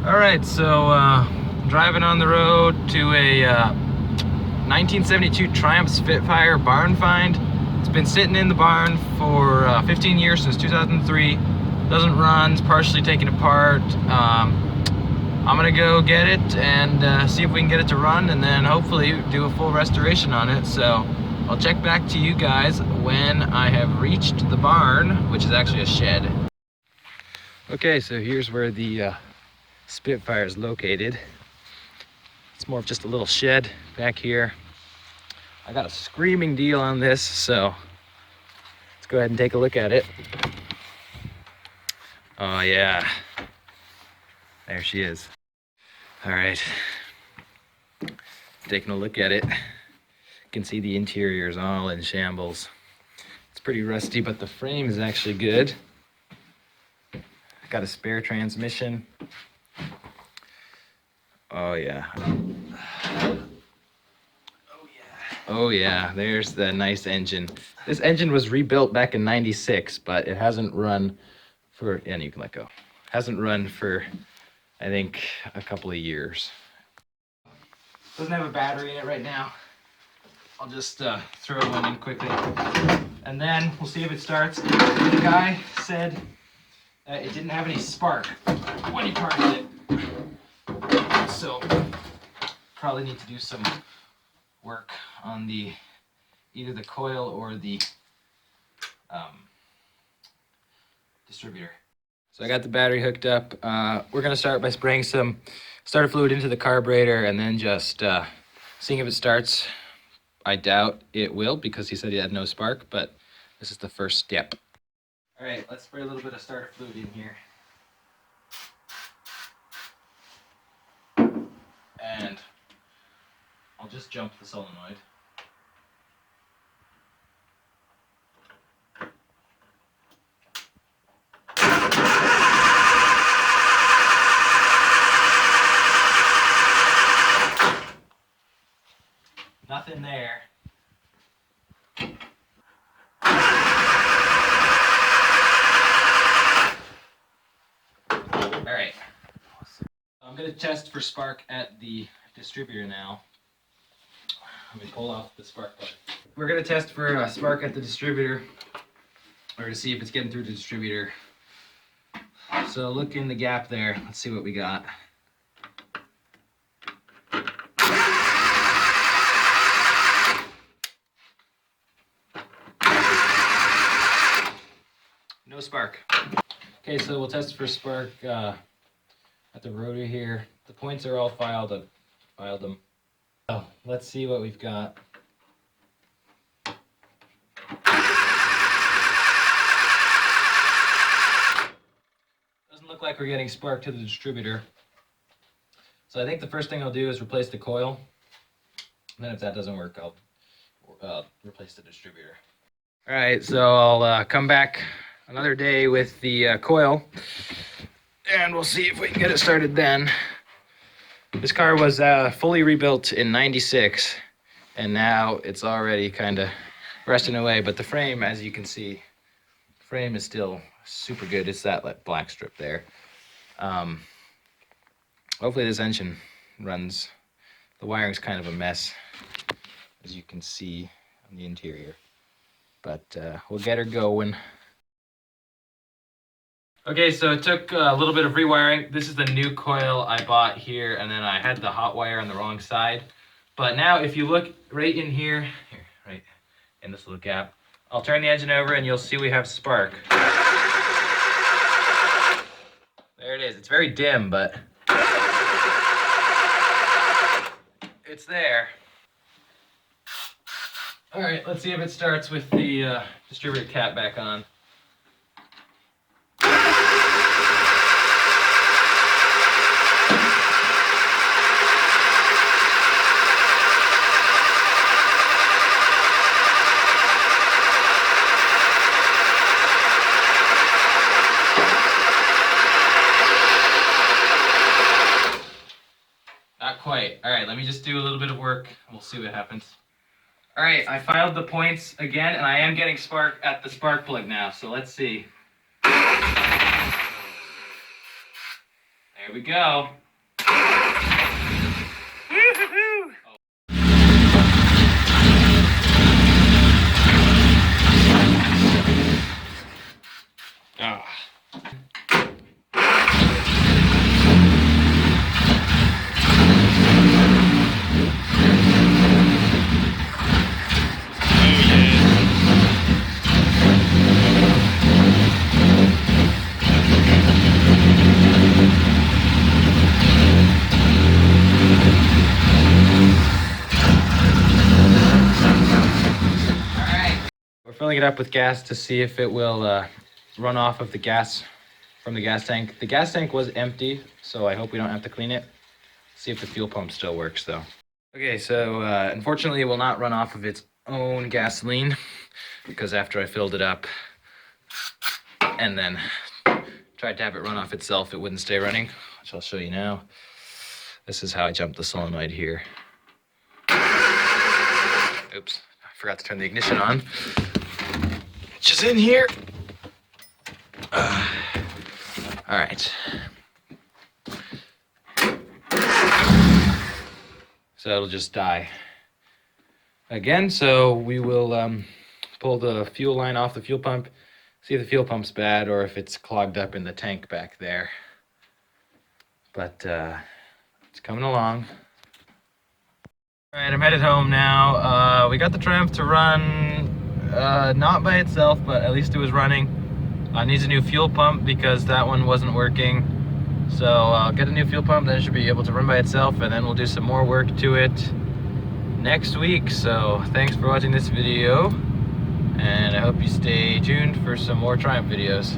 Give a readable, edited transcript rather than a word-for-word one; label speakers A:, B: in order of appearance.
A: Alright, so driving on the road to a 1972 Triumph Spitfire barn find. It's been sitting in the barn for 15 years, since 2003. Doesn't run, it's partially taken apart. I'm gonna go get it and see if we can get it to run, and then hopefully do a full restoration on it. So I'll check back to you guys when I have reached the barn, which is actually a shed. Okay, so here's where the Spitfire is located. It's more of just a little shed back here. I got a screaming deal on this, so let's go ahead and take a look at it. Oh yeah, there she is. All right, taking a look at it. You can see the interior is all in shambles. It's pretty rusty, but the frame is actually good. Got a spare transmission. Oh yeah. Oh yeah, there's the nice engine. This engine was rebuilt back in '96, but it hasn't run for, and you can let go. Hasn't run for, I think, a couple of years. Doesn't have a battery in it right now. I'll just throw one in quickly, and then we'll see if it starts. The guy said it didn't have any spark when he parked it. So probably need to do some work on the either the coil or the distributor. So I got the battery hooked up. We're gonna start by spraying some starter fluid into the carburetor and then just seeing if it starts. I doubt it will because he said he had no spark, but this is the first step. All right, let's spray a little bit of starter fluid in here. And I'll just jump the solenoid. Nothing there. All right. I'm going to test for spark at the distributor now. Let me pull off the spark plug. We're going to test for spark at the distributor, or to see if it's getting through the distributor. So look in the gap there. Let's see what we got. No spark. Okay, so we'll test for spark at the rotor here. The points are all filed. I've filed them. So let's see what we've got. Doesn't look like we're getting spark to the distributor. So I think the first thing I'll do is replace the coil. And then if that doesn't work, I'll replace the distributor. All right, so I'll come back another day with the coil, and we'll see if we can get it started then. This car was fully rebuilt in '96, and now it's already kind of rusting away, but the frame, as you can see, the frame is still super good. It's that black strip there. Hopefully this engine runs. The wiring's kind of a mess, as you can see on the interior, but we'll get her going. Okay, so it took a little bit of rewiring. This is the new coil I bought here, and then I had the hot wire on the wrong side. But now if you look right in here, right in this little gap, I'll turn the engine over and you'll see we have spark. There it is. It's very dim, but it's there. All right, let's see if it starts with the distributor cap back on. Not quite. All right, let me just do a little bit of work and we'll see what happens. All right, I filed the points again, and I am getting spark at the spark plug now, so let's see. There Here we go. Ah. We're filling it up with gas to see if it will run off of the gas from the gas tank. The gas tank was empty, so I hope we don't have to clean it. See if the fuel pump still works though. Okay, so unfortunately it will not run off of its own gasoline because after I filled it up and then tried to have it run off itself, it wouldn't stay running, which I'll show you now. This is how I jumped the solenoid here. Oops, I forgot to turn the ignition on. Which is in here. All right. So it'll just die again. So we will pull the fuel line off the fuel pump, see if the fuel pump's bad or if it's clogged up in the tank back there. But it's coming along. All right, I'm headed home now. We got the Triumph to run, not by itself, but at least it was running. Needs a new fuel pump because that one wasn't working. So I'll get a new fuel pump, then it should be able to run by itself, and then we'll do some more work to it next week. So thanks for watching this video, and I hope you stay tuned for some more Triumph videos.